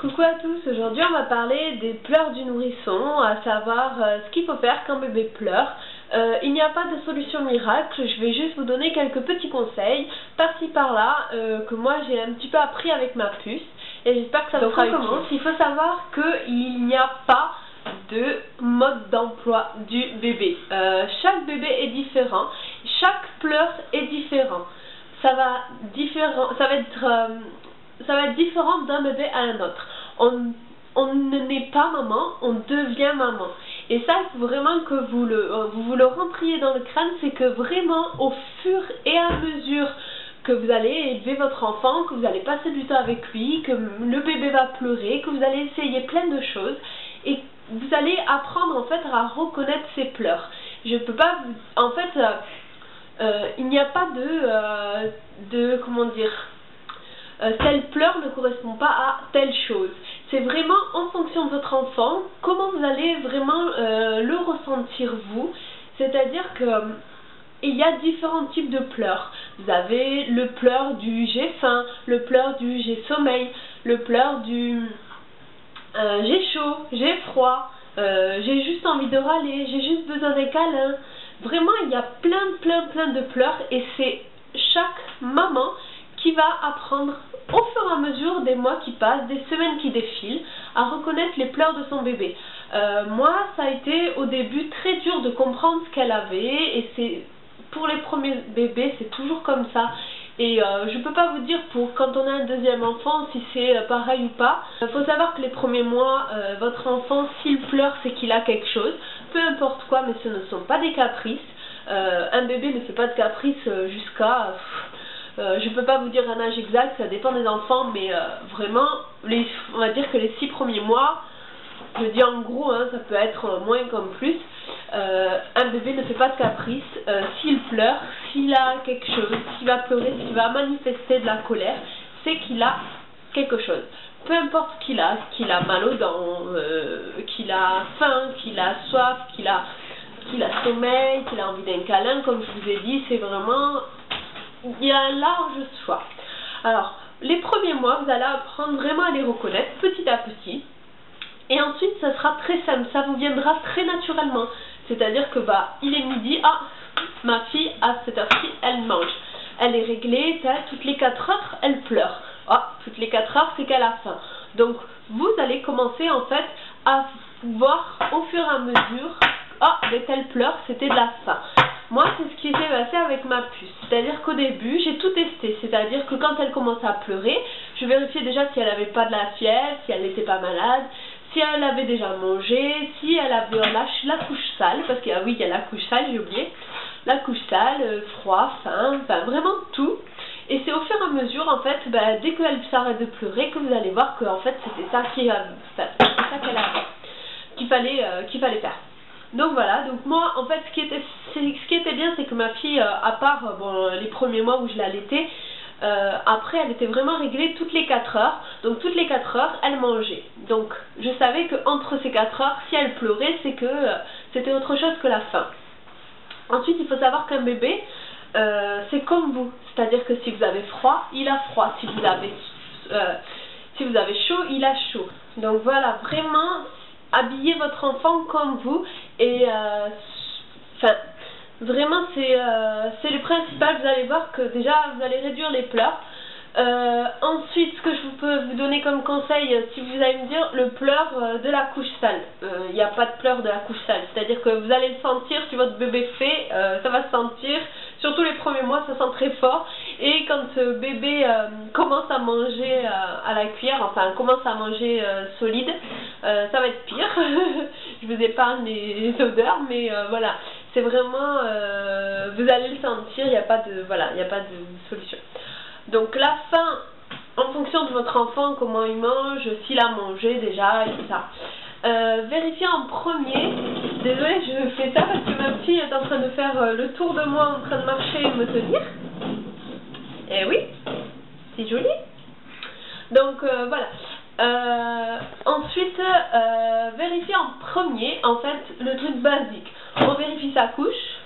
Coucou à tous, aujourd'hui on va parler des pleurs du nourrisson, à savoir ce qu'il faut faire quand bébé pleure. Il n'y a pas de solution miracle, je vais juste vous donner quelques petits conseils, par-ci par-là, que moi j'ai un petit peu appris avec ma puce, et j'espère que ça vous sera utile. Il faut savoir qu'il n'y a pas de mode d'emploi du bébé. Chaque bébé est différent, chaque pleur est différent. Ça va être différent d'un bébé à un autre. On ne naît pas maman, on devient maman. Et ça, il faut vraiment que vous le rentriez dans le crâne, c'est que vraiment, au fur et à mesure que vous allez élever votre enfant, que vous allez passer du temps avec lui, que le bébé va pleurer, que vous allez essayer plein de choses, et vous allez apprendre en fait à reconnaître ses pleurs. Je peux pas, en fait, il n'y a pas comment dire, telle pleure ne correspond pas à telle chose. C'est vraiment en fonction de votre enfant, comment vous allez vraiment le ressentir vous. C'est-à-dire que il y a différents types de pleurs. Vous avez le pleur du j'ai faim, le pleur du j'ai sommeil, le pleur du j'ai chaud, j'ai froid, j'ai juste envie de râler, j'ai juste besoin d'un câlin. Vraiment, il y a plein de pleurs, et c'est chaque maman qui va apprendre au fur et à mesure des mois qui passent, des semaines qui défilent, à reconnaître les pleurs de son bébé. Moi, ça a été au début très dur de comprendre ce qu'elle avait, et c'est pour les premiers bébés, c'est toujours comme ça. Et je peux pas vous dire pour quand on a un deuxième enfant si c'est pareil ou pas. Il faut savoir que les premiers mois, votre enfant, s'il pleure, c'est qu'il a quelque chose, peu importe quoi, mais ce ne sont pas des caprices. Un bébé ne fait pas de caprices jusqu'à... je peux pas vous dire un âge exact, ça dépend des enfants, mais vraiment, on va dire que les 6 premiers mois, je dis en gros, hein, ça peut être moins comme plus, un bébé ne fait pas de caprice. S'il pleure, s'il a quelque chose, s'il va pleurer, s'il va manifester de la colère, c'est qu'il a quelque chose. Peu importe ce qu'il a mal aux dents, qu'il a faim, qu'il a soif, qu'il a sommeil, qu'il a envie d'un câlin, comme je vous ai dit, c'est vraiment... il y a un large choix. Alors, les premiers mois, vous allez apprendre vraiment à les reconnaître petit à petit. Et ensuite, ça sera très simple, ça vous viendra très naturellement. C'est-à-dire que, il est midi, ma fille, à cette heure-ci, elle mange. Elle est réglée, toutes les 4 heures, elle pleure. Toutes les 4 heures, c'est qu'elle a faim. Donc, vous allez commencer, en fait, à voir au fur et à mesure, dès qu'elle pleure, c'était de la faim. Moi, c'est ce qui s'est passé avec ma puce. C'est-à-dire qu'au début, j'ai tout testé. C'est-à-dire que quand elle commençait à pleurer, je vérifiais déjà si elle n'avait pas de la fièvre, si elle n'était pas malade, si elle avait déjà mangé, si elle avait la couche sale, parce qu'il y a la couche sale, j'ai oublié. La couche sale, froid, faim, vraiment tout. Et c'est au fur et à mesure, en fait, dès qu'elle s'arrête de pleurer, que vous allez voir que, en fait, c'était ça qu'il fallait faire. Donc voilà, donc moi en fait ce qui était bien, c'est que ma fille, à part les premiers mois où je l'allaitais, après elle était vraiment réglée toutes les 4 heures, donc toutes les 4 heures elle mangeait. Donc je savais qu'entre ces 4 heures, si elle pleurait, c'est que c'était autre chose que la faim. Ensuite, il faut savoir qu'un bébé, c'est comme vous, c'est-à-dire que si vous avez froid, il a froid, si vous avez chaud, il a chaud. Donc voilà, vraiment... habillez votre enfant comme vous, et vraiment c'est le principal. Vous allez voir que déjà vous allez réduire les pleurs. Ensuite, ce que je peux vous donner comme conseil, si vous allez me dire le pleur de la couche sale, il n'y a pas de pleur de la couche sale, c'est-à-dire que vous allez le sentir, si votre bébé fait, ça va se sentir, surtout les premiers mois, ça sent très fort. Et quand bébé commence à manger à la cuillère, enfin commence à manger solide, ça va être pire. Je vous épargne les odeurs, mais voilà, c'est vraiment, vous allez le sentir, il n'y a pas de solution. Donc la faim, en fonction de votre enfant, comment il mange, s'il a mangé déjà et tout ça. Vérifiez en premier, désolée je fais ça parce que ma fille est en train de faire le tour de moi, en train de marcher et me tenir. Eh oui, c'est joli. Donc voilà. Ensuite, vérifiez en premier, en fait, le truc basique. On vérifie sa couche.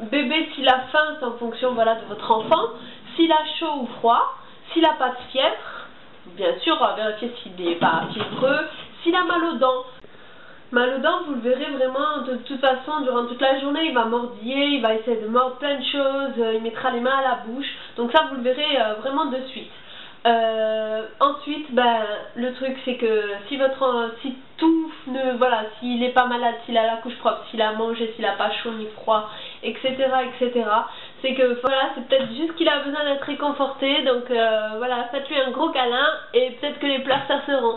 Bébé, s'il a faim, c'est en fonction de votre enfant. S'il a chaud ou froid. S'il n'a pas de fièvre, bien sûr vérifier s'il n'est pas fiévreux, s'il a mal aux dents. Mal aux dents, vous le verrez vraiment de toute façon durant toute la journée, il va mordiller, il va essayer de mordre plein de choses, il mettra les mains à la bouche, donc ça vous le verrez vraiment de suite. Ensuite, le truc c'est que si tout voilà, s'il n'est pas malade, s'il a la couche propre, s'il a mangé, s'il n'a pas chaud ni froid, etc., c'est que voilà, c'est peut-être juste qu'il a besoin d'être réconforté, donc voilà, faites-lui un gros câlin et peut-être que les pleurs cesseront.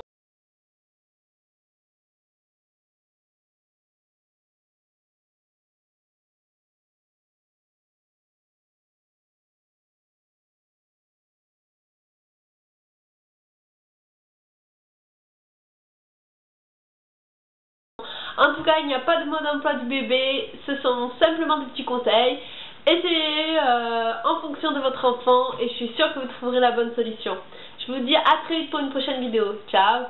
En tout cas, il n'y a pas de mode d'emploi du bébé, ce sont simplement des petits conseils. Essayez en fonction de votre enfant et je suis sûre que vous trouverez la bonne solution. Je vous dis à très vite pour une prochaine vidéo. Ciao!